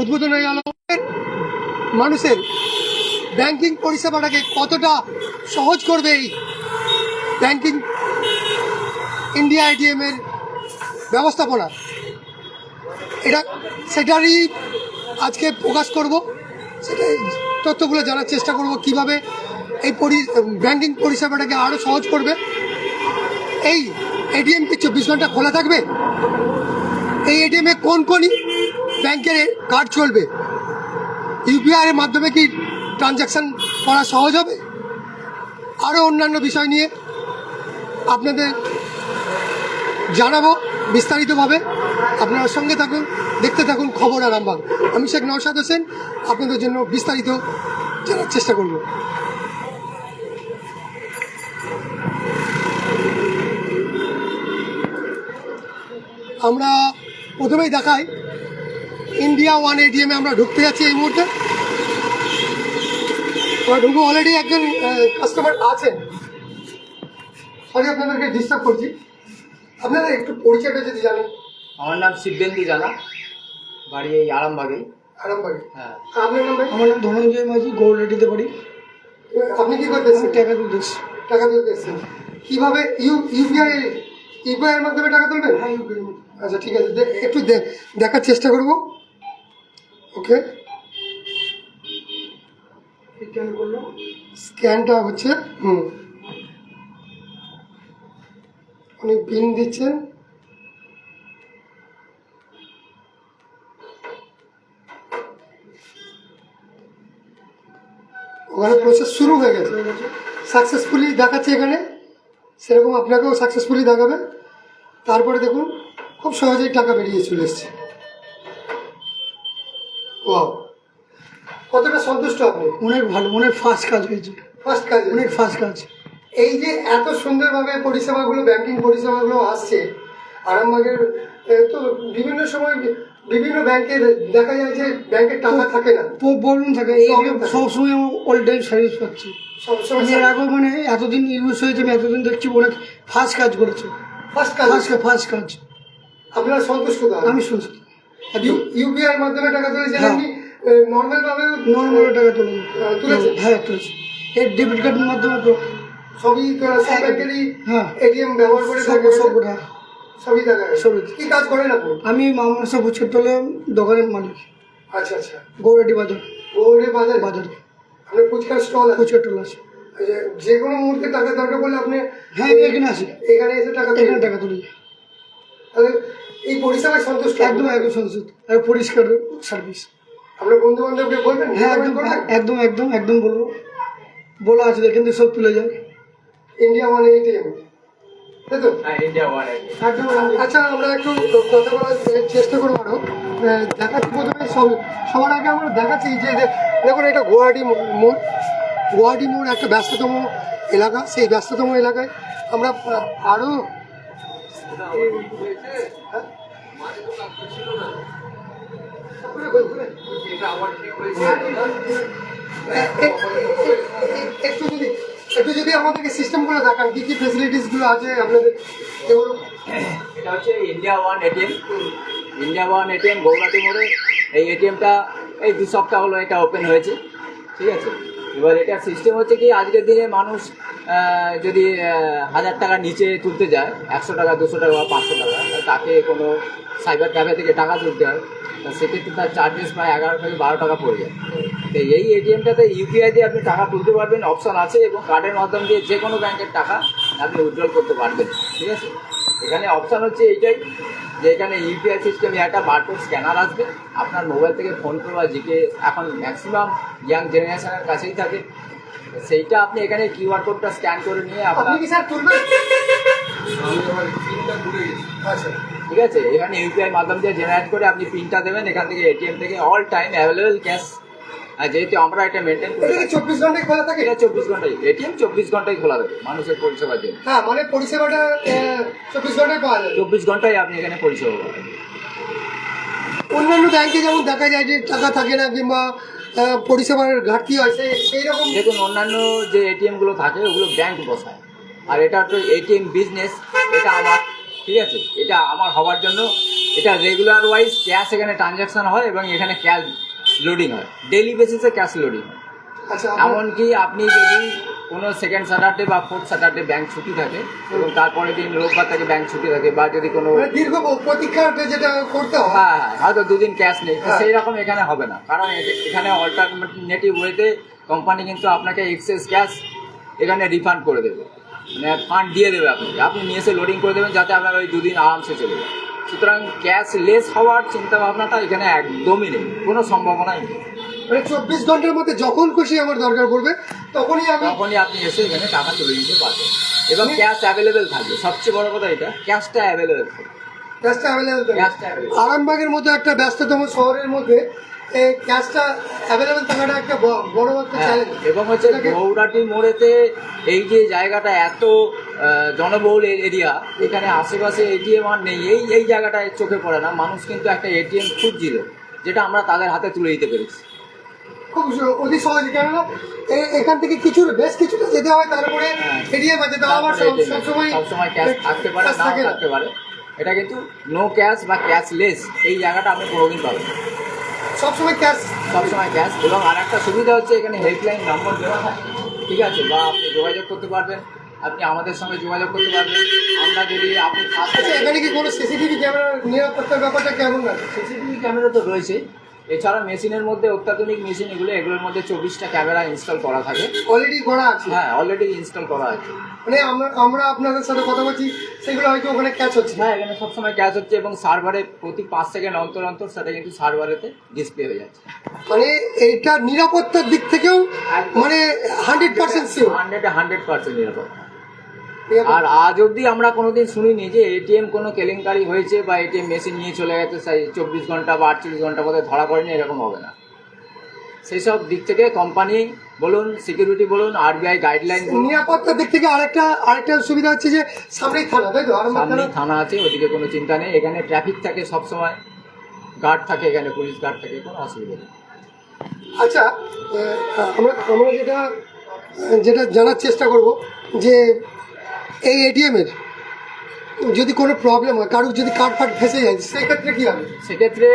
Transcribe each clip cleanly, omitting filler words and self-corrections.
উদ্বোধন হয়ে গেল। মানুষের ব্যাংকিং পরিষেবাটাকে কতটা সহজ করবে এই ব্যাংকিং ইন্ডিয়া এটিএম এর ব্যবস্থাপনা, এটা সেটারই আজকে প্রকাশ করব। সেটা তথ্যগুলো জানার চেষ্টা করব কিভাবে এই ব্যাংকিং পরিষেবাটাকে আরও সহজ করবে। এই এটিএম কি 24 ঘন্টা খোলা থাকবে? এই এটিএমে কোন কোন ব্যাংকের কার্ড চলবে? ইউপিআই এর মাধ্যমে কি ট্রানজ্যাকশান করা সহজ হবে? আরও অন্যান্য বিষয় নিয়ে আপনাদের জানাবো বিস্তারিতভাবে। আপনারা সঙ্গে থাকুন, দেখতে থাকুন খবর আরামবাগ। আমি শেখ নওশাদ হোসেন আপনাদের জন্য বিস্তারিত জানার চেষ্টা করব। আমরা প্রথমেই দেখাই ইন্ডিয়া ওয়ান এটিএমে আমরা ঢুকতে যাচ্ছি এই মুহূর্তে। আমরা ঢুকবো, অলরেডি একজন কাস্টমার আছেন। সরি আপনাদেরকে ডিস্টার্ব করছি, আপনারা একটু পরিচয়টা যদি জানেন। আমার নাম শিববেন্দু জানা, বাড়ি এই আরামবাগে। আরামবাগে? হ্যাঁ। আপনার নাম ভাই? আমার নাম ধনঞ্জয় মাঝি, গৌরডিতে পারি। আপনি কি করতেছেন? টাকা তুলতেছি। টাকা তুলতেছেন কিভাবে? ইউপিআই এর মাধ্যমে টাকা তুলবেন? হ্যাঁ, ইউপিআই। আচ্ছা ঠিক আছে, একটু দেখার চেষ্টা করব। ওকে, স্ক্যান করলো, স্ক্যানটা হচ্ছে। উনি পিন দিচ্ছেন। ওখানে প্রসেস শুরু হয়ে গেছে, সাকসেসফুলি দেখাচ্ছে এখানে। সেরকম আপনাকেও সাকসেসফুলি দেখাবে। তারপরে দেখুন খুব সহজেই টাকা বেরিয়ে চলে এসছে। ওয়াও, কতটা সন্তুষ্ট আপনি? অনেক ভালো, অনেক ফাস্ট কাজ হয়েছে। ফার্স্ট কাজ, অনেক ফাস্ট কাজ। এই যে এত সুন্দরভাবে পরিষেবাগুলো, ব্যাংকিং পরিষেবাগুলো আসছে আরামবাগের, তো বিভিন্ন সময় বিভিন্ন ব্যাংকে দেখা যায় যে ব্যাংকের টাকা থাকে না, প্রবলেম থাকে। এই সবসময় আমার অল টাইম সার্ভিস পাচ্ছি। সবসময় আমি এর আগেও মানে এতদিন ইউজ হয়েছে, আমি এতদিন দেখছি অনেক ফাস্ট কাজ করেছে। ফার্স্ট কাজ। ফাস্ট কাজ। আপনারা সন্তুষ্ট তো? আমি সুস্থ। ইউপিআই এর মাধ্যমে টাকা তুলেছেন? হ্যাঁ। আপনি নর্মাল ভাবে নর্মাল টাকা তুলে তুলেছেন? হ্যাঁ, তুলেছি। এর ডেবিট কার্ডের মাধ্যমে তো সবই সব ব্যাংকেরই হ্যাঁ এটিএম ব্যবহার করে থাকে? সবটা সবই টাকা। সবই। কি কাজ করেন আপনি? আমি মামনসা ফুচকার তলে দোকানের মালিক, আচ্ছা আচ্ছা, গৌরাটি বাজার। গৌড়ে বাজার? বাজারে আপনার ফুচকার স্টল আছে? ফুচকার টল আছে। আচ্ছা, যে কোনো মুহূর্তে টাকা দরকার পড়লে আপনি হ্যাঁ, আমি এখানে আসি, এখানে এসে টাকা এখানে তুলেন? টাকা তুলি। তাহলে এই পরিষেবায় সন্তুষ্ট? একদম একদম সন্তুষ্ট আর পরিষ্কার সার্ভিস। আপনার বন্ধু বান্ধবকে বলবেন? হ্যাঁ, একদম একদম একদম একদম বলবো, বলা আছে, এখান থেকে সব তুলে যায়। ইন্ডিয়া ওয়ান এটিএম, তাই তো? হ্যাঁ, ইন্ডিয়া ওয়ান। একদম। আচ্ছা, আমরা একটু কথা বলার চেষ্টা করবো আরো। দেখাচ্ছি প্রথমে সবার আগে আমরা দেখাচ্ছি যে দেখুন, এটা গুয়াহাটি মোড়। গুয়াহাটি মোড় একটা ব্যস্ততম এলাকা। সেই ব্যস্ততম এলাকায় আমরা আরও একটু যদি আমাদেরকে সিস্টেমগুলো দেখান, কী কী ফেসিলিটিসগুলো আছে আপনাদের এগুলো। এটা হচ্ছে India one ATM. India one ATM গৌরাটি মোড়ে। এই এটিএমটা এই 2 সপ্তাহ হলো এটা ওপেন হয়েছে, ঠিক আছে। এবার এটার সিস্টেম হচ্ছে কি, আজকের দিনে মানুষ যদি 1000 টাকার নিচে তুলতে যায়, 100 টাকা, 200 টাকা বা 500 টাকা, তাকে কোনো সাইবার ক্যাফে থেকে টাকা তুলতে হয়, তা সেক্ষেত্রে তার চার্জেস প্রায় 11 থেকে 12 টাকা পড়ে যায়। তো এই এটিএমটাতে ইউপিআই দিয়ে আপনি টাকা তুলতে পারবেন, অপশান আছে, এবং কার্ডের মাধ্যম দিয়ে যে কোনো ব্যাংকের টাকা আপনি উইথড্রল করতে পারবেন, ঠিক আছে। এখানে অপশান হচ্ছে এইটাই যে এখানে ইউপিআই সিস্টেমে একটা বারকোড স্ক্যানার আসবে। আপনার মোবাইল থেকে ফোনপে বা জিপে এখন ম্যাক্সিমাম ইয়াং জেনারেশনের কাছেই থাকে, সেইটা আপনি এখানে কিউআর কোডটা স্ক্যান করে নিয়ে আপনি আপনার, কি স্যার তুলবেন? আচ্ছা, ঠিক আছে, এখানে ইউপিআই মাধ্যম দিয়ে জেনারেট করে আপনি পিনটা দেবেন। এখান থেকে এটিএম থেকে অল টাইম অ্যাভেলেবেল ক্যাশ, যেহেতু আমরা এটা মেনটেন করি। এটা কি 24 ঘন্টায় খোলা থাকে? এটা 24 ঘন্টায়, এটিএম 24 ঘন্টায় খোলা থাকে মানুষের পরিষেবার জন্য। হ্যাঁ, মানে পরিষেবাটা 24 ঘন্টায় পাওয়া যায়? 24 ঘন্টায় আপনি এখানে পরিষেবা পাবেন। অন্যান্য ব্যাংকে যেমন দেখা যায় যে টাকা থাকে না কিংবা পরিষেবার ঘাটতি হয়, সেই রকম? দেখুন, অন্যান্য যে এটিএমগুলো থাকে ওগুলো ব্যাংক বসায়, আর এটা তো এটিএম বিজনেস। এটা আমার, ঠিক আছে, এটা আমার হওয়ার জন্য এটা রেগুলার ওয়াইজ ক্যাশ এখানে ট্রানজ্যাকশন হয় এবং এখানে ক্যাশ লোডিং হয়, ডেইলি বেসিসে ক্যাশ লোডিং হয়। আচ্ছা এমনকি আপনি যদি কোনো সেকেন্ড স্যাটারডে বা ফোর্থ স্যাটারডে ব্যাংক ছুটি থাকে এবং তারপরে দিন রোববার থেকে ব্যাংক ছুটি থাকে, বা যদি কোনো দীর্ঘ প্রতীক্ষাটা যেটা করতে হয়, হ্যাঁ হয়তো দুদিন ক্যাশ নেই, হ্যাঁ। সেই রকম এখানে হবে না। কারণ এখানে অল্টারনেটিভ ওয়েতে কোম্পানি কিন্তু আপনাকে এক্সেস ক্যাশ এখানে রিফান্ড করে দেবে, মানে ফান্ড দিয়ে দেবে আপনাকে, আপনি নিয়ে এসে লোডিং করে দেবেন যাতে আপনার ওই দুদিন আরামসে চলে যায়। সুতরাং ক্যাশ লেস হওয়ার চিন্তা ভাবনাটা এখানে একদমই নেই, কোনো সম্ভাবনাই নেই। মানে 24 ঘন্টার মধ্যে যখন খুশি আমার দরকার পড়বে তখনই আমি তখনই আপনি এসে এখানে টাকা তুলে দিতে পারবেন এবং ক্যাশ অ্যাভেলেবেল থাকবে। সবচেয়ে বড় কথা এটা, ক্যাশটা অ্যাভেলেবেল থাকবে। ক্যাশটা অ্যাভেলেবেল ক্যাশটা available। আরামবাগের মতো একটা ব্যস্ততম শহরের মধ্যে এই ক্যাশটা অ্যাভেলেবেল থাকাটা একটা বড় একটা হ্যাঁ, চ্যালেঞ্জ। এবং হচ্ছে গৌরাটি মোড়েতে এই যে জায়গাটা এত জনবহুল এরিয়া, এখানে আশেপাশে এটিএম আর নেই, এই জায়গাটায় চোখে পড়ে না। মানুষ কিন্তু একটা এটিএম খুঁজছিল, যেটা আমরা তাদের হাতে তুলে দিতে পেরেছি। খুব অতি সহজ, কেননা এখান থেকে বেশ কিছুটা যেতে হয়, তারপরে এড়িয়ে বাজে দেওয়া আবার সবসময় সবসময় ক্যাশ থাকতে পারে, cash নাও থাকে না। থাকতে পারে। এটা কিন্তু নো ক্যাশ বা ক্যাশলেস এই জায়গাটা আপনি কোনোদিন পাবেন না। সবসময় ক্যাশ। সবসময় ক্যাশ। এবং আর একটা সুবিধা হচ্ছে এখানে হেল্পলাইন নম্বর দেওয়া থাকে, ঠিক আছে, বা আপনি যোগাযোগ করতে পারবেন, আপনি আমাদের সঙ্গে যোগাযোগ করতে পারবেন। আমরা যদি আপনি আচ্ছা, এখানে কি কোনো সিসিটিভি ক্যামেরার নিরাপত্তার ব্যাপারটা কেমন আছে? সিসিটিভি ক্যামেরা তো রয়েছে, এছাড়া মেশিনের মধ্যে অত্যাধুনিক মেশিন এগুলোর মধ্যে 24টা ক্যামেরা ইনস্টল করা থাকে। অলরেডি করা আছে? হ্যাঁ, অলরেডি ইনস্টল করা আছে। মানে আমরা আপনাদের সাথে কথা বলছি, সেগুলো হয়তো ওখানে ক্যাচ হচ্ছে। হ্যাঁ, এখানে সবসময় ক্যাশ হচ্ছে এবং সার্ভারে প্রতি 5 সেকেন্ড অন্তর অন্তর সেটা কিন্তু সার্ভারেতে ডিসপ্লে হয়ে যাচ্ছে। মানে এইটা নিরাপত্তার দিক থেকেও মানে 100% সিওর। 100% নিরাপদ। আর আজ অবধি আমরা কোনোদিন শুনিনি যে এটিএম কোনো কেলেঙ্কারি হয়েছে বা এটিএম মেশিন নিয়ে চলে গেছে 24 ঘন্টা বা 48 ঘন্টা পরে ধরা পড়েনি, এরকম হবে না। সেই সব দিক থেকে কোম্পানি বলুন, সিকিউরিটি বলুন, আরবিআই গাইডলাইন বলুন। নিরাপত্তার দিক থেকে আরেকটা সুবিধা হচ্ছে যে সামনেই থানা, তাই তো? সামনেই থানা আছে, ওদিকে কোনো চিন্তা নেই। এখানে ট্রাফিক থাকে সবসময়, গার্ড থাকে, এখানে পুলিশ গার্ড থাকে, কোনো অসুবিধা নেই। আচ্ছা, আমরা যেটা জানার চেষ্টা করব যে এই এটিএমের যদি কোনো প্রবলেম হয়, কারোর যদি কার্ড ফার্ড ফেসে যায়, সেক্ষেত্রে কী হবে? সেক্ষেত্রে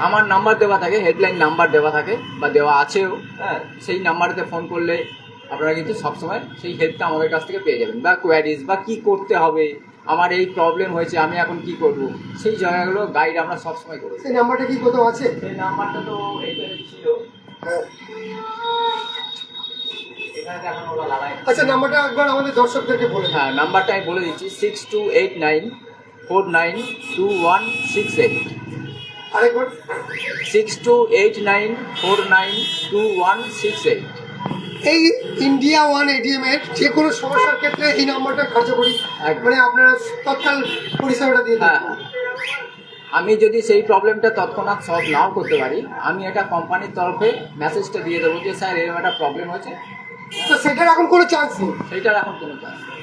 আমার নাম্বার দেওয়া থাকে, হেল্পলাইন নাম্বার দেওয়া থাকে বা দেওয়া আছেও। হ্যাঁ, সেই নাম্বারেতে ফোন করলে আপনারা কিন্তু সবসময় সেই হেল্পটা আমাদের কাছ থেকে পেয়ে যাবেন, বা কোয়ারিজ বা কী করতে হবে, আমার এই প্রবলেম হয়েছে, আমি এখন কি করব, সেই জায়গাগুলো গাইড আমরা সবসময় করি। সেই নাম্বারটা কি কোথাও আছে? সেই নাম্বারটা তো এইখানে ছিল, হ্যাঁ। এখানে দেখানো ওরা লাগাই। আচ্ছা, নাম্বারটা একবার আমাদের দর্শকদেরকে বলে দিন। হ্যাঁ, নাম্বারটা আমি বলে দিচ্ছি, 6289492168। আরেকবার। 6289492168। এই ইন্ডিয়া ওয়ান এটিএম এর যে কোনো সমস্যার ক্ষেত্রে এই নাম্বারটা কার্যকরী, একদম। মানে আপনারা তৎকাল পরিষেবাটা দিয়ে হ্যাঁ, দেন। আমি যদি সেই প্রবলেমটা তৎক্ষণাৎ সলভ নাও করতে পারি, আমি এটা কোম্পানির তরফে মেসেজটা দিয়ে দেবো যে স্যার এরকম একটা প্রবলেম হয়েছে। তো সেটার এখন কোনো চান্স নেই। সেইটার এখন কোনো চান্স নেই।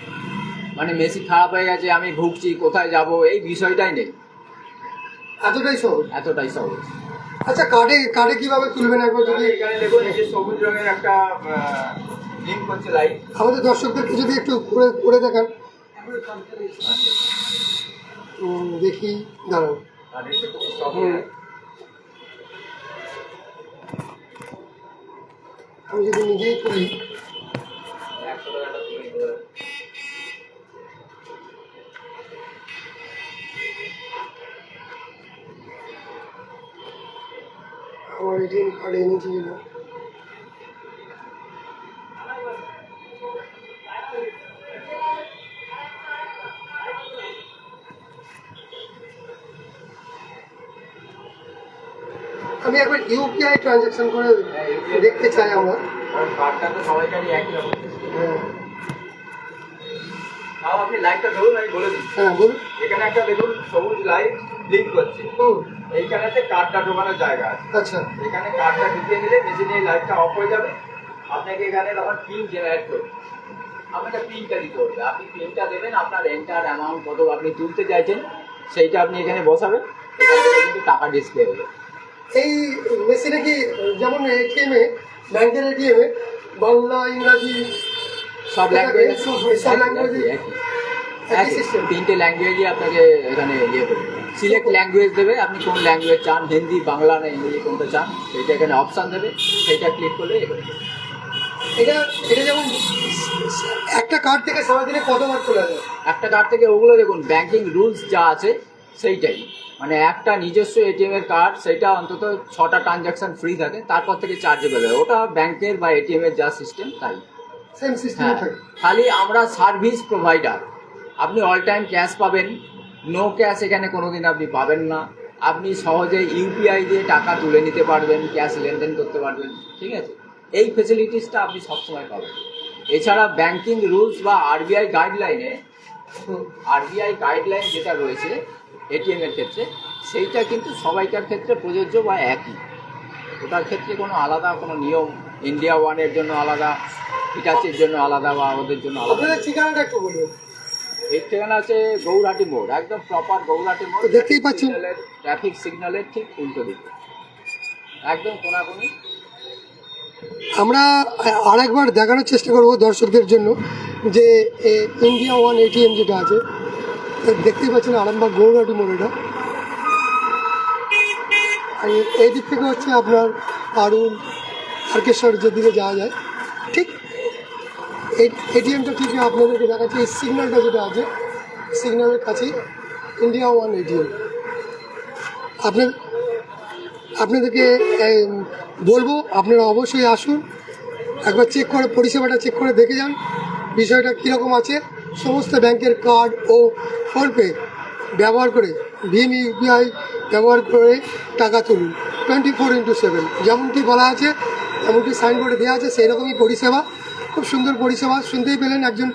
মানে মেশিন খারাপ হয়ে গেছে, আমি ভুগছি, কোথায় যাব, এই বিষয়টাই নেই। এতটাই সহজ। এতটাই সহজ। আচ্ছা, কার্ডে কিভাবে তুলবেন একবার যদি এখানে দেখুন, এই যে সবুজ রঙের একটা লিঙ্ক হচ্ছে লাইট। আমাদের দর্শকদেরকে যদি একটু করে দেখান। দেখি, দাঁড়ান। আমি যদি নিজেই তুলি, আমার এটিএম কার্ড এনেছি না। আমি একবার ইউপিআই ট্রানজ্যাকশন করে দেখতে চাই আমরা। কার্ডটা তো সবাইকারই একই রকম। হ্যাঁ তাও আপনি লাইটটা ধরুন, আমি বলে দিচ্ছি। হ্যাঁ, বলুন। এখানে একটা দেখুন সবুজ লাইট ব্লিঙ্ক করছে, এইখানেতে কার্ডটা ঢোকানোর জায়গা আছে। আচ্ছা, এখানে কার্ডটা ঢুকিয়ে দিলে মেশিনে এই লাইটটা অফ হয়ে যাবে। আপনাকে এখানে তখন পিন জেনারেট করবে, আপনাকে পিনটা দিতে হবে। আপনি পিনটা দেবেন, আপনার এন্টার অ্যামাউন্ট কত আপনি তুলতে চাইছেন সেইটা আপনি এখানে বসাবেন, এখান থেকে কিন্তু টাকা ডিসপ্লে হবে। এই মেশিনে কি যেমন এটিএমে, ব্যাংকের এটিএমে বাংলা, ইংরাজি সব ল্যাঙ্গুয়েজ, সব language একই সিস্টেম, 3টে ল্যাঙ্গুয়েজই আপনাকে এখানে ইয়ে করবে। সিলেক্ট ল্যাঙ্গুয়েজ দেবে, আপনি কোন ল্যাঙ্গুয়েজ চান, হিন্দি, বাংলা না ইংরেজি কোনটা চান, সেইটা এখানে অপশান দেবে, সেইটা ক্লিক করলে এবারে এটা এটা যেমন একটা কার্ড থেকে সারাদিনে কতবার তোলা যায়? একটা কার্ড থেকে ওগুলো দেখুন ব্যাংকিং রুলস যা আছে সেইটাই, মানে একটা নিজস্ব এটিএমের কার্ড, সেটা অন্তত 6টা ট্রানজ্যাকশান ফ্রি থাকে, তারপর থেকে চার্জেবল হয়, ওটা ব্যাংকের বা এটিএমের যা সিস্টেম তাই। সেম সিস্টেম হ্যাঁ, থাকে। খালি আমরা সার্ভিস প্রোভাইডার, আপনি অল টাইম ক্যাশ পাবেন, নো ক্যাশ এখানে কোনোদিন আপনি পাবেন না, আপনি সহজে ইউপিআই দিয়ে টাকা তুলে নিতে পারবেন, ক্যাশ লেনদেন করতে পারবেন, ঠিক আছে, এই ফেসিলিটিসটা আপনি সবসময় পাবেন। এছাড়া ব্যাংকিং রুলস বা আরবিআই গাইডলাইন যেটা রয়েছে এটিএমের ক্ষেত্রে, সেইটা কিন্তু সবাইকার ক্ষেত্রে প্রযোজ্য বা একই, ওটার ক্ষেত্রে কোনো আলাদা কোনো নিয়ম ইন্ডিয়া ওয়ানের জন্য আলাদা, হিটাচির জন্য আলাদা বা ওদের জন্য আলাদা। আপনাদের ঠিকানাটা একটু বলুন। এই ঠিকানা আছে গৌরহাটি মোড়, একদম প্রপার গৌরহাটি মোড়, তো দেখতেই পাচ্ছেন। ট্রাফিক সিগন্যালের ঠিক উল্টো দিকে, একদম কোনাকুনি। আমরা আরেকবার দেখানোর চেষ্টা করব দর্শকদের জন্য যে ইন্ডিয়া ওয়ান এটিএম যেটা আছে, দেখতেই পাচ্ছেন আরামবাগ গৌরহাটি মোড় এটা। আর এই দিক থেকে হচ্ছে আপনার পারুল, তারকেশ্বর যেদিকে যাওয়া যায়, ঠিক এই এটিএমটা ঠিক আপনাদেরকে দেখাচ্ছি। এই সিগন্যালটা যেটা আছে, সিগন্যালের কাছেই ইন্ডিয়া ওয়ান এটিএম। আপনাদেরকে বলবো আপনারা অবশ্যই আসুন, একবার চেক করে পরিষেবাটা চেক করে দেখে যান বিষয়টা কীরকম আছে। সমস্ত ব্যাংকের কার্ড ও ফোনপে ব্যবহার করে, ভীম ইউপিআই ব্যবহার করে টাকা তুলুন 24/7, যেমনটি বলা আছে এমনটি সাইনবোর্ডে দেওয়া আছে, সেই রকমই পরিষেবা, খুব সুন্দর পরিষেবা। শুনতেই পেলেন একজন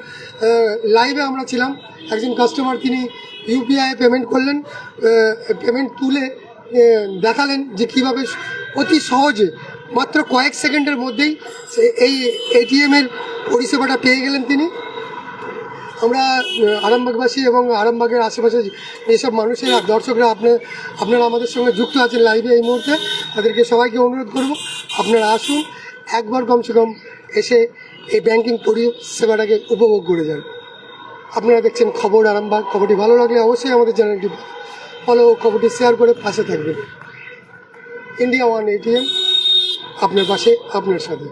লাইভে আমরা ছিলাম, একজন কাস্টমার তিনি ইউপিআই পেমেন্ট করলেন, পেমেন্ট তুলে দেখালেন যে কীভাবে অতি সহজে মাত্র কয়েক সেকেন্ডের মধ্যেই এই এটিএমের পরিষেবাটা পেয়ে গেলেন তিনি। আমরা আরামবাগবাসী এবং আরামবাগের আশেপাশে এইসব মানুষের দর্শকরা আপনারা আমাদের সঙ্গে যুক্ত আছেন লাইভে এই মুহূর্তে, তাদেরকে সবাইকে অনুরোধ করব আপনারা আসুন, একবার কমসে কম এসে এই ব্যাংকিং পরিষেবাটাকে উপভোগ করে যান। আপনারা দেখছেন খবর আরামবাগ। খবরটি ভালো লাগলে অবশ্যই আমাদের চ্যানেলটি ফলো, খবরটি শেয়ার করে পাশে থাকবেন। ইন্ডিয়া ওয়ান এটিএম আপনার পাশে, আপনার সাথে।